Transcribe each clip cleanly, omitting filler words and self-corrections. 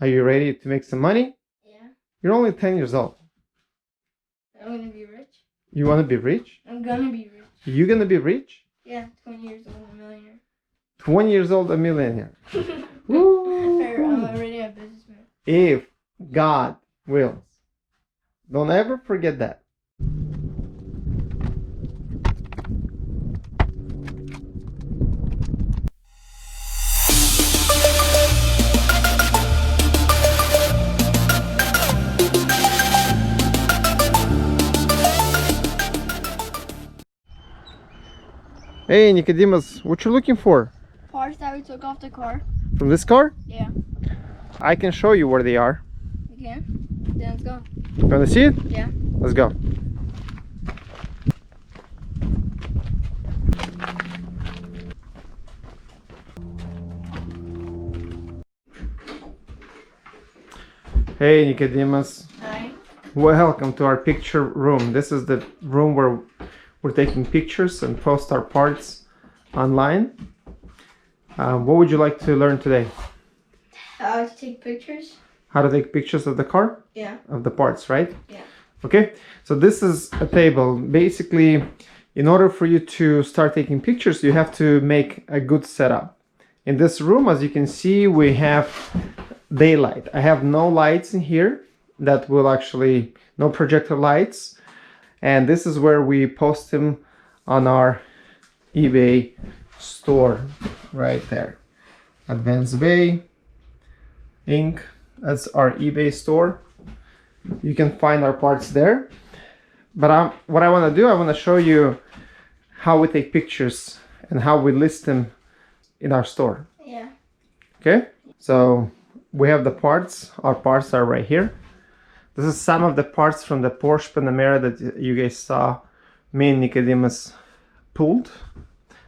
Are you ready to make some money? Yeah. You're only 10 years old. I'm gonna be rich. You want to be rich? I'm gonna be rich. You gonna be rich? Yeah, 20 years old, a millionaire. 20 years old, a millionaire. I'm already a businessman. If God wills. Don't ever forget that. Hey Nicodemus, what you looking for? Parts that we took off the car. From this car? Yeah. I can show you where they are. You can? Then let's go. You want to see it? Yeah. Let's go. Hey Nicodemus. Hi. Welcome to our picture room. This is the room where we're taking pictures and post our parts online. What would you like to learn today? How to take pictures? How to take pictures of the car? Yeah. Of the parts, right? Yeah. Okay, so this is a table. Basically, in order for you to start taking pictures, you have to make a good setup. In this room, as you can see, we have daylight. I have no lights in here that will actually, no projector lights. And this is where we post them on our eBay store right there. Advancebay Inc. That's our eBay store. You can find our parts there. But what I want to do, I want to show you how we take pictures and how we list them in our store. Yeah. Okay, so we have the parts. Our parts are right here. This is some of the parts from the Porsche Panamera that you guys saw me and Nicodemus pulled.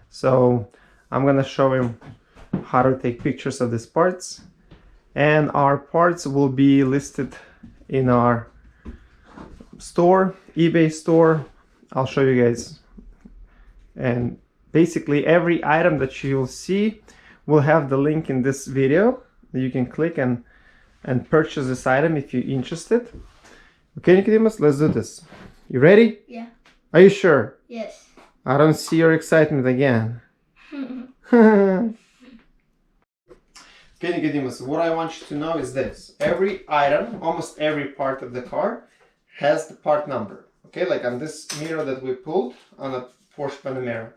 So I'm gonna show him how to take pictures of these parts. And our parts will be listed in our store, eBay store. I'll show you guys. And basically every item that you'll see will have the link in this video. You can click and purchase this item if you're interested. Okay, Nicodemus, let's do this. You ready? Yeah. Are you sure? Yes. I don't see your excitement again. Okay, Nicodemus, what I want you to know is this. Every item, almost every part of the car has the part number. Okay, like on this mirror that we pulled on a Porsche Panamera.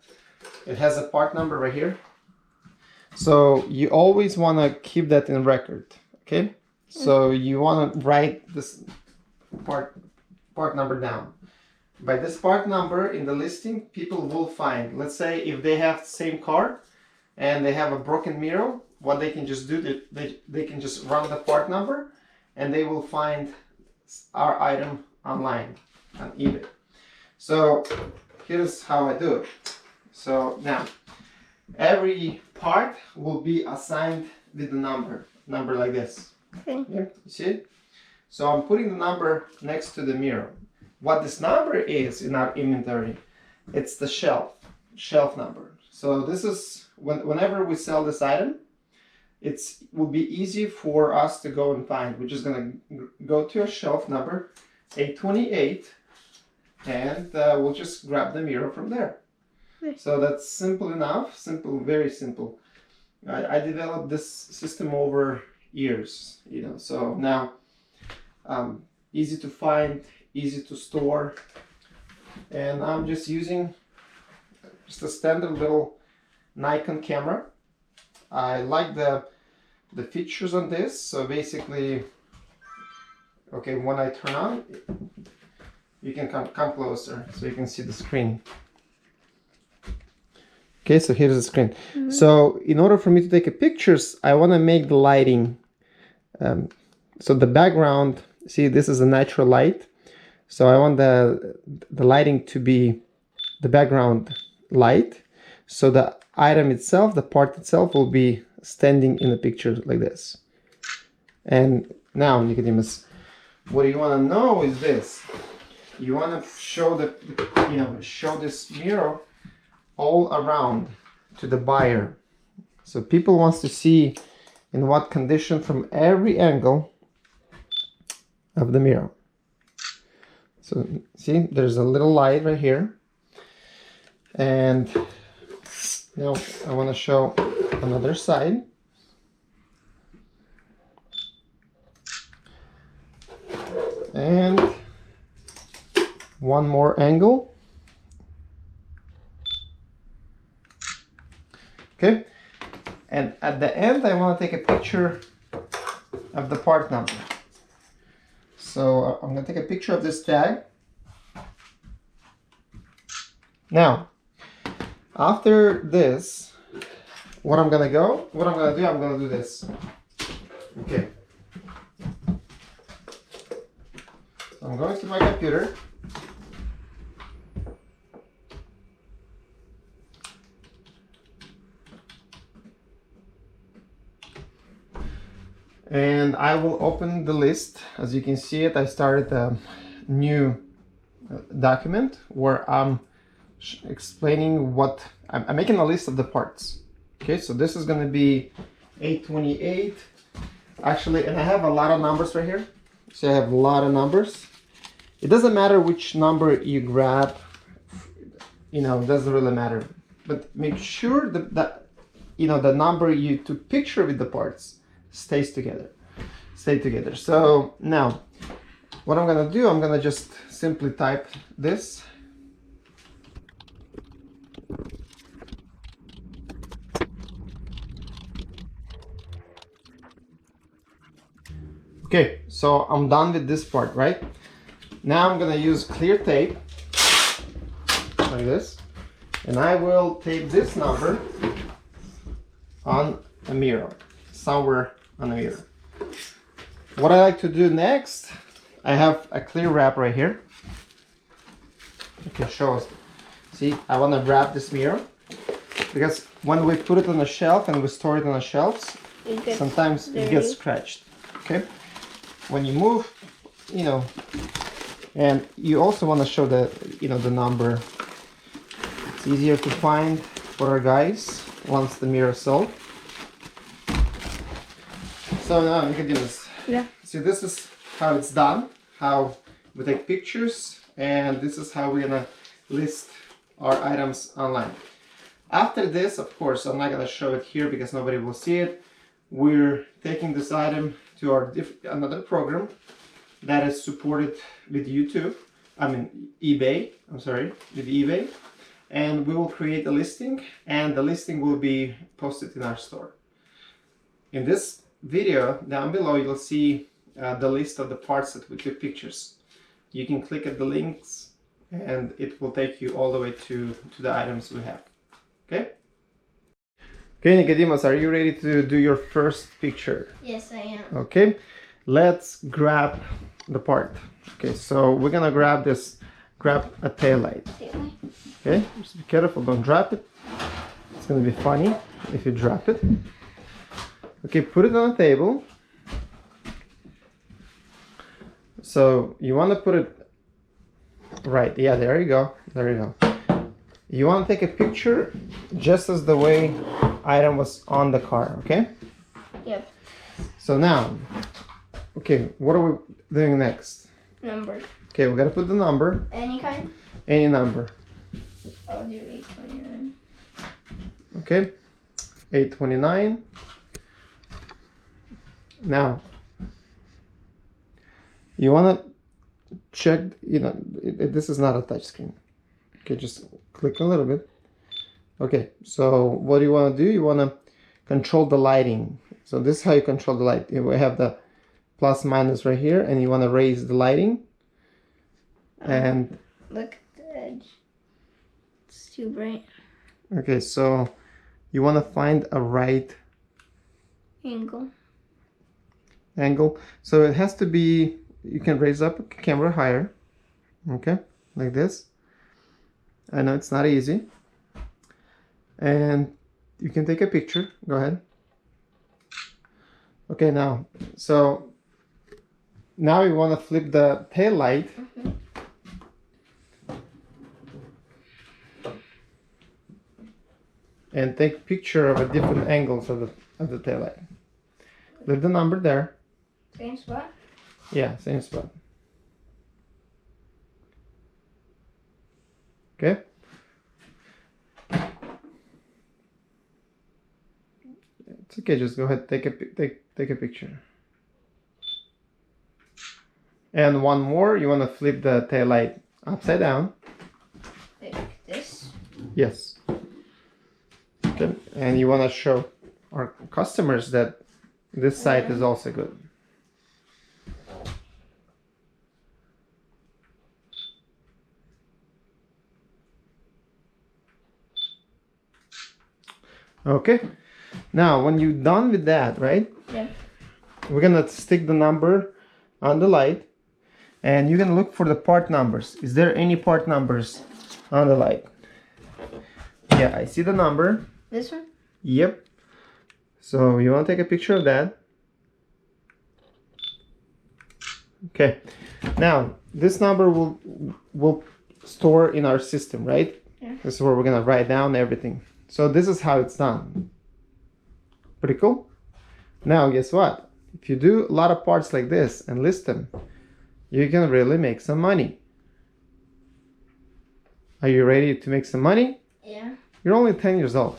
It has a part number right here. So you always want to keep that in record. Okay, so you want to write this part number down. By this part number in the listing, people will find, let's say if they have the same car and they have a broken mirror, what they can just do, they can just run the part number and they will find our item online on eBay. So here's how I do it. So now every part will be assigned with a number like this. Okay. Yeah, you see it? So I'm putting the number next to the mirror. What this number is in our inventory, it's the shelf number. So this is whenever we sell this item, it will be easy for us to go and find. We're just gonna go to a shelf number 828 and we'll just grab the mirror from there. Okay. So that's simple enough, very simple. I developed this system over years, you know, so now easy to find, easy to store, and I'm just using just a standard little Nikon camera. I like the features on this. So basically, okay, when I turn on, you can come closer so you can see the screen. Okay, so here's the screen. Mm-hmm. So in order for me to take a pictures, I want to make the lighting. So the background, see, this is a natural light. So I want the lighting to be the background light. So the item itself, the part itself, will be standing in the picture like this. And now, Nicodemus, what you want to know is this. You want to show show this mirror all around to the buyer. So people wants to see in what condition from every angle of the mirror. So see, there's a little light right here. And now I want to show another side. And one more angle. Okay. And at the end, I want to take a picture of the part number. So I'm going to take a picture of this tag. Now, after this, what I'm going to do, I'm going to do this. Okay. So I'm going to my computer. And I will open the list. As you can see it, I started a new document where I'm explaining what I'm making a list of the parts. Okay, so this is going to be 828 actually, and I have a lot of numbers right here. So I have a lot of numbers. It doesn't matter which number you grab, you know, it doesn't really matter, but make sure that you know the number you took picture with the parts stay together. So now what I'm gonna do, I'm gonna just simply type this. Okay, so I'm done with this part, right? Now I'm gonna use clear tape like this, and I will tape this number on a mirror, somewhere on a mirror. What I like to do next, I have a clear wrap right here. Okay, show us. See, I want to wrap this mirror because when we put it on a shelf and we store it on the shelves, sometimes it gets scratched. Okay, when you move, you know, and you also want to show the, you know, the number. It's easier to find for our guys once the mirror is sold. So now you can do this. Yeah. So this is how it's done, how we take pictures, and this is how we're gonna list our items online. After this, of course, I'm not gonna show it here because nobody will see it. We're taking this item to our another program that is supported with eBay. I'm sorry, with eBay, and we will create a listing, and the listing will be posted in our store. In this video down below, you'll see the list of the parts that we took pictures. You can click at the links and it will take you all the way to the items we have. Okay? Okay, Nicodemus, are you ready to do your first picture? Yes, I am. Okay, let's grab the part. Okay, so we're gonna grab a taillight. Okay, just be careful, don't drop it. It's gonna be funny if you drop it. Okay, put it on the table. So you want to put it right. Yeah, there you go. There you go. You want to take a picture just as the way item was on the car, okay? Yep. So now, okay, what are we doing next? Number. Okay, we gotta put the number. Any kind? Any number. I'll do 829. Okay, 829. Now, you want to check, you know, this is not a touch screen. Okay, just click a little bit. Okay, so what do you want to do? You want to control the lighting. So this is how you control the light. We have the plus minus right here, and you want to raise the lighting. And look at the edge. It's too bright. Okay, so you want to find a right angle. So it has to be, you can raise up a camera higher. Okay, like this. I know it's not easy. And you can take a picture. Go ahead. Okay, now, so now you want to flip the tail light. And take picture of a different angles of the tail light. Leave the number there. Same spot? Yeah, same spot. Okay. It's okay. Just go ahead. Take a picture. And one more. You want to flip the tail light upside down. Like this? Yes. Okay. And you want to show our customers that this side is also good. Okay. Now, when you're done with that, right? Yeah. We're gonna stick the number on the light, and you're gonna look for the part numbers. Is there any part numbers on the light? Yeah, I see the number. This one? Yep. So you want to take a picture of that. Okay. Now this number will store in our system, right? Yeah. This is where we're gonna write down everything. So this is how it's done. Pretty cool. Now guess what? If you do a lot of parts like this and list them, you can really make some money. Are you ready to make some money? Yeah. You're only 10 years old.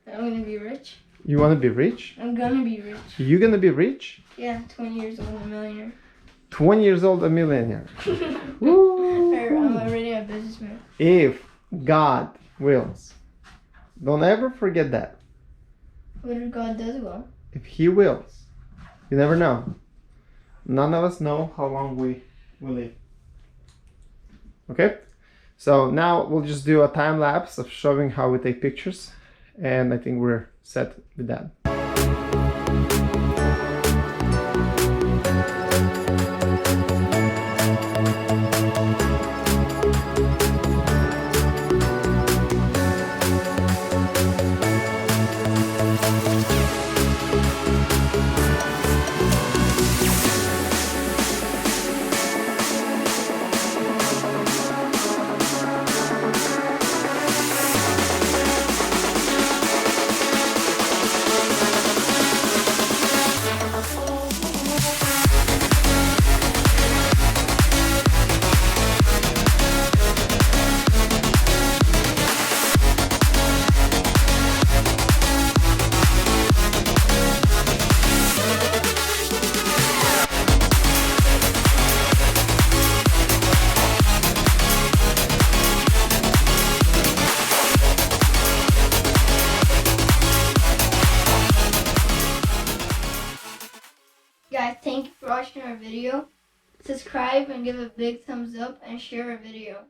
I'm gonna be rich. You want to be rich? I'm gonna be rich. You're gonna be rich? Yeah, 20 years old, a millionaire. 20 years old, a millionaire. Woo! I'm already a businessman. If God wills. Don't ever forget that. What if God does well? If He wills. You never know. None of us know how long we will live. Okay? So now we'll just do a time lapse of showing how we take pictures. And I think we're set with that. Guys, thank you for watching our video. Subscribe and give a big thumbs up and share our video.